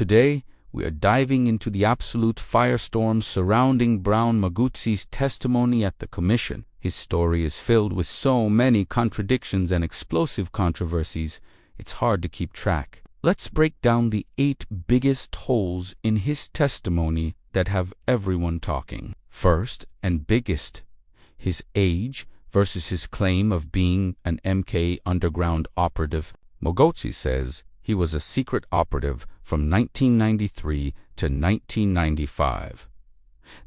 Today, we are diving into the absolute firestorm surrounding Brown Mogotsi's testimony at the commission. His story is filled with so many contradictions and explosive controversies, it's hard to keep track. Let's break down the 8 biggest holes in his testimony that have everyone talking. First and biggest, his age versus his claim of being an MK underground operative. Mogotsi says he was a secret operative from 1993 to 1995.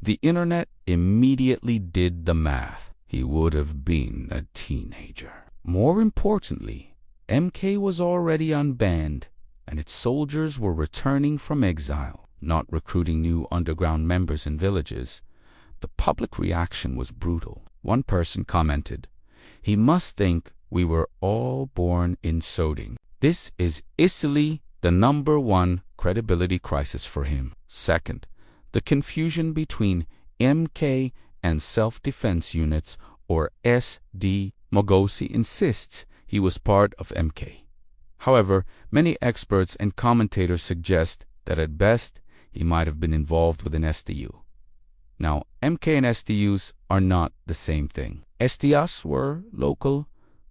The internet immediately did the math. He would have been a teenager. More importantly, MK was already unbanned, and its soldiers were returning from exile, not recruiting new underground members in villages. The public reaction was brutal. One person commented, "He must think we were all born in Seweding." This is easily the #1 credibility crisis for him. Second, the confusion between MK and self-defense units, or SD. Mogotsi insists he was part of MK. However, many experts and commentators suggest that at best he might have been involved with an SDU. Now, MK and SDUs are not the same thing. SDUs were local,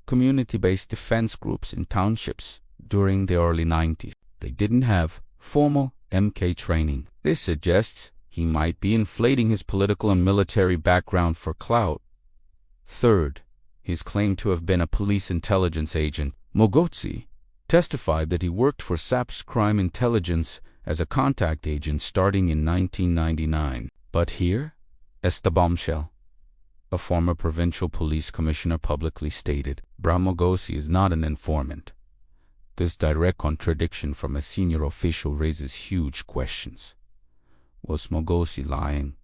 community-based defense groups in townships during the early 90s. They didn't have formal MK training. This suggests he might be inflating his political and military background for clout. Third, his claim to have been a police intelligence agent. Mogotsi testified that he worked for SAPS crime intelligence as a contact agent starting in 1999. But here, as the bombshell, a former provincial police commissioner publicly stated, Brown Mogotsi is not an informant. This direct contradiction from a senior official raises huge questions. Was Mogotsi lying?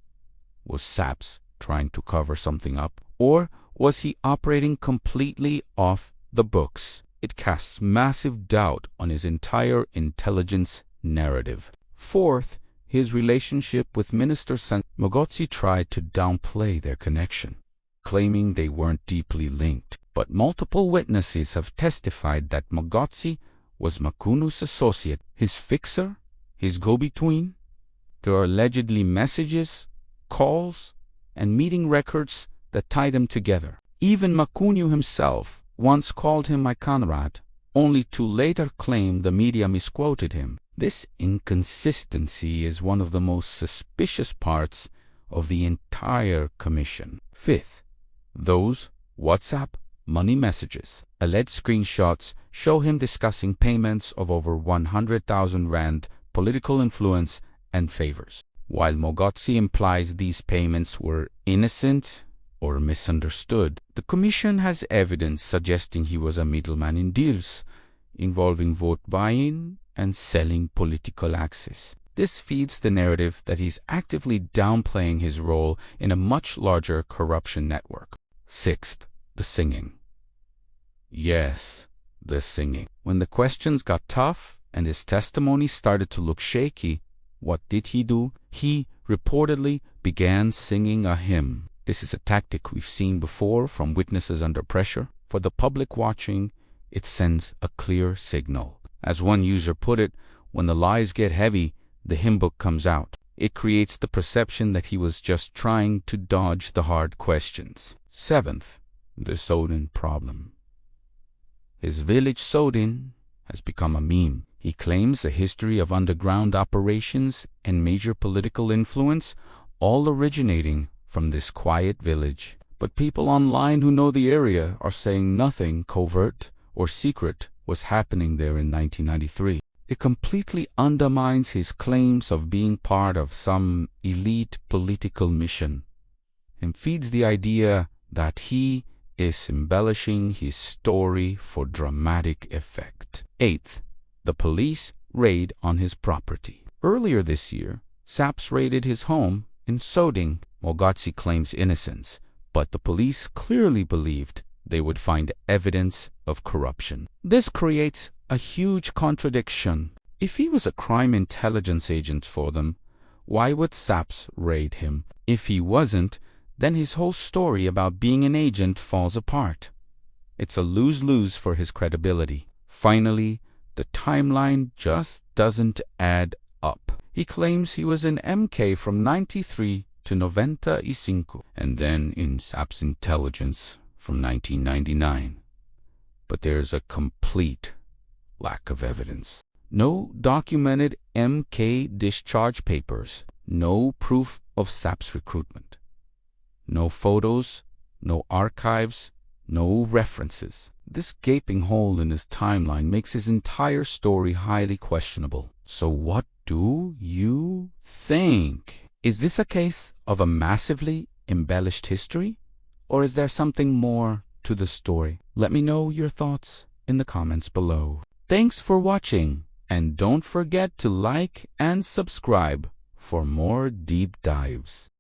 Was SAPS trying to cover something up? Or was he operating completely off the books? It casts massive doubt on his entire intelligence narrative. Fourth, his relationship with Minister Senzo. Mogotsi tried to downplay their connection, claiming they weren't deeply linked. But multiple witnesses have testified that Mogotsi was Mchunu's associate, his fixer, his go-between. There are allegedly messages, calls, and meeting records that tie them together. Even Mchunu himself once called him my comrade, only to later claim the media misquoted him. This inconsistency is one of the most suspicious parts of the entire commission. Fifth, those WhatsApp money messages. Alleged screenshots show him discussing payments of over 100,000 rand, political influence, and favors. While Mogotsi implies these payments were innocent or misunderstood, the commission has evidence suggesting he was a middleman in deals involving vote buying and selling political access. This feeds the narrative that he's actively downplaying his role in a much larger corruption network. Sixth, the singing. Yes, the singing. When the questions got tough and his testimony started to look shaky, what did he do? He reportedly began singing a hymn. This is a tactic we've seen before from witnesses under pressure. For the public watching, it sends a clear signal. As one user put it, when the lies get heavy, the hymn book comes out. It creates the perception that he was just trying to dodge the hard questions. Seventh, the Seweding problem. His village Seweding has become a meme. He claims a history of underground operations and major political influence, all originating from this quiet village. But people online who know the area are saying nothing covert or secret was happening there in 1993. It completely undermines his claims of being part of some elite political mission and feeds the idea that he is embellishing his story for dramatic effect. Eighth, the police raid on his property. Earlier this year, SAPS raided his home in Seweding. Mogotsi claims innocence, but the police clearly believed they would find evidence of corruption. This creates a huge contradiction. If he was a crime intelligence agent for them, why would SAPS raid him? If he wasn't, then his whole story about being an agent falls apart. It's a lose-lose for his credibility. Finally, the timeline just doesn't add He claims he was in MK from 93 to 95, and then in SAPS intelligence from 1999. But there's a complete lack of evidence. No documented MK discharge papers, no proof of SAPS recruitment. No photos, no archives, no references. This gaping hole in his timeline makes his entire story highly questionable. So what do you think? Is this a case of a massively embellished history? Or is there something more to the story? Let me know your thoughts in the comments below. Thanks for watching, and don't forget to like and subscribe for more deep dives.